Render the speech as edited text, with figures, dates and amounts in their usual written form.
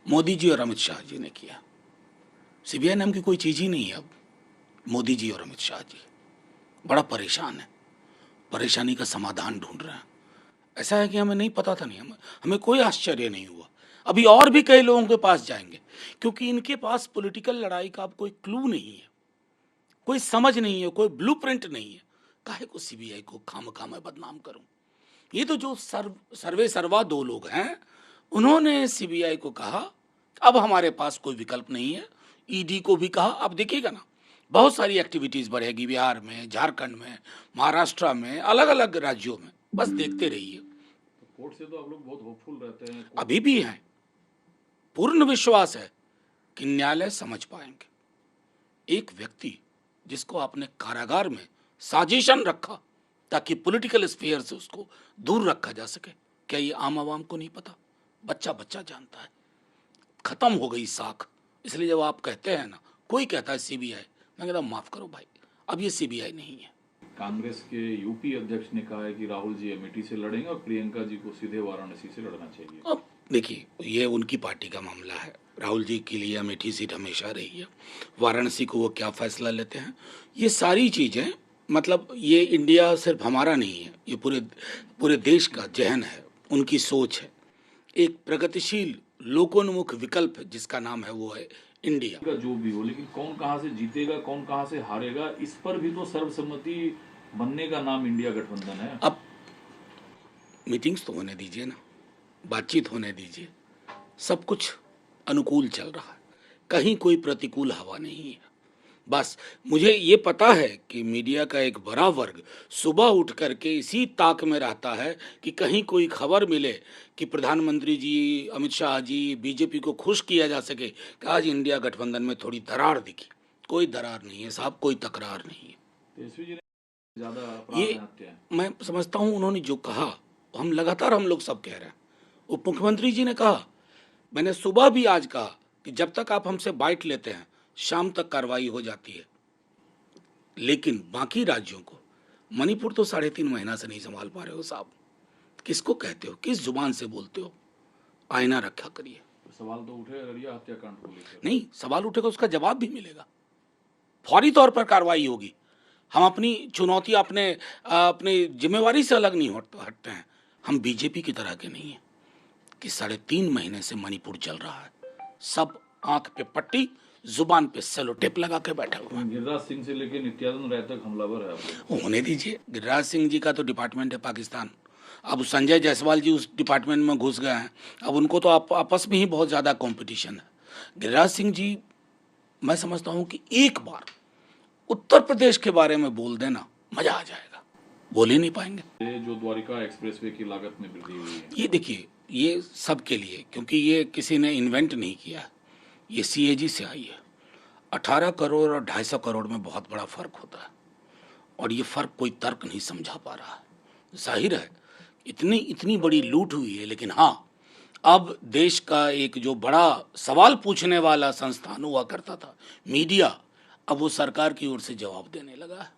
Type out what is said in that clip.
मोदी जी और अमित शाह जी ने किया। सीबीआई नाम की कोई चीज़ ही नहीं है अब। मोदी जी और अमित शाह जी बड़ा परेशान है, परेशानी का समाधान ढूंढ रहे हैं। ऐसा है कि हमें नहीं पता था, नहीं हमें कोई आश्चर्य नहीं हुआ। अभी और भी कई लोगों के पास जाएंगे, क्योंकि इनके पास पॉलिटिकल लड़ाई का अब कोई क्लू नहीं है, कोई समझ नहीं है, कोई ब्लूप्रिंट नहीं है। काहे को सीबीआई को खामखा मैं बदनाम करूं? ये तो जो सर्वे सर्वा दो लोग हैं, उन्होंने सीबीआई को कहा अब हमारे पास कोई विकल्प नहीं है। ईडी को भी कहा, अब देखिएगा ना, बहुत सारी एक्टिविटीज बढ़ेगी बिहार में, झारखंड में, महाराष्ट्र में, अलग अलग राज्यों में, बस देखते रहिए। कोर्ट से तो आप लोग बहुत होपफुल रहते हैं। अभी भी हैं, पूर्ण विश्वास है कि न्यायालय समझ पाएंगे। एक व्यक्ति जिसको आपने कारागार में साजिशन रखा ताकि पॉलिटिकल स्फीयर से उसको दूर रखा जा सके, क्या ये आम आवाम को नहीं पता? बच्चा बच्चा जानता है। खत्म हो गई साख। इसलिए जब आप कहते हैं ना, कोई कहता है सीबीआई, मैं कहता हूं माफ करो भाई, अब ये सीबीआई नहीं है। कांग्रेस के यूपी अध्यक्ष ने कहा है कि राहुल जी अमेठी से लड़ेंगे और प्रियंका जी को सीधे वाराणसी से लड़ना चाहिए। अब देखिए, ये उनकी पार्टी का मामला है। राहुल जी के लिए अमेठी सीट हमेशा रही है, वाराणसी को वो क्या फैसला लेते हैं, ये सारी चीज़ें, मतलब ये इंडिया सिर्फ हमारा नहीं है, ये पूरे देश का जहन है, उनकी सोच है। एक प्रगतिशील लोकोन्मुख विकल्प जिसका नाम है वो है इंडिया। जो भी हो, लेकिन कौन कहां से जीतेगा, कौन कहां से हारेगा, इस पर भी तो सर्वसम्मति बनने का नाम इंडिया गठबंधन है। अब मीटिंग्स तो होने दीजिए ना, बातचीत होने दीजिए। सब कुछ अनुकूल चल रहा है, कहीं कोई प्रतिकूल हवा नहीं है। बस मुझे ये पता है कि मीडिया का एक बड़ा वर्ग सुबह उठ करके इसी ताक में रहता है कि कहीं कोई खबर मिले कि प्रधानमंत्री जी, अमित शाह जी, बीजेपी को खुश किया जा सके कि आज इंडिया गठबंधन में थोड़ी दरार दिखी। कोई दरार नहीं है साहब, कोई तकरार नहीं है। तेजस्वी जी ने ज्यादा अपराध ये हत्या है। मैं समझता हूँ उन्होंने जो कहा, हम लगातार हम लोग सब कह रहे हैं। उप मुख्यमंत्री जी ने कहा, मैंने सुबह भी आज कहा कि जब तक आप हमसे बाइट लेते हैं शाम तक कार्रवाई हो जाती है, लेकिन बाकी राज्यों को, मणिपुर तो 3.5 महीना से नहीं संभाल पा रहे हो साहब। किसको कहते हो, किस जुबान से बोलते हो? आईना रखा करिए। तो सवाल तो उठे अररिया हत्याकांड को लेकर। नहीं, सवाल उठेगा उसका जवाब भी मिलेगा, फौरी तौर पर कार्रवाई होगी। हम अपनी चुनौती, अपने जिम्मेवारी से अलग नहीं हटते हैं। हम बीजेपी की तरह के नहीं हैं कि 3.5 महीने से मणिपुर चल रहा है, सब आंख पे पट्टी, जुबान पे सेलो टेप लगा के बैठा हुआ है। गिरिराज सिंह से लेकर नित्यानंद राय तक हमलावर है। होने दीजिए। गिरिराज सिंह जी का तो डिपार्टमेंट है पाकिस्तान, अब संजय जायसवाल जी उस डिपार्टमेंट में घुस गए हैं। अब उनको तो आपस में ही बहुत ज़्यादा कंपटीशन है। गिरिराज सिंह जी, मैं समझता हूँ कि एक बार उत्तर प्रदेश के बारे में बोल देना, मजा आ जाएगा। बोल ही नहीं पाएंगे। ये जो द्वारिका एक्सप्रेसवे की लागत में वृद्धि हुई है, ये देखिए, ये सबके लिए, क्योंकि ये किसी ने इन्वेंट नहीं किया, ये सीएजी से आई है। 18 करोड़ और 250 करोड़ में बहुत बड़ा फर्क होता है, और ये फर्क कोई तर्क नहीं समझा पा रहा है। जाहिर है इतनी बड़ी लूट हुई है, लेकिन हाँ, अब देश का एक जो बड़ा सवाल पूछने वाला संस्थान हुआ करता था, मीडिया, अब वो सरकार की ओर से जवाब देने लगा है।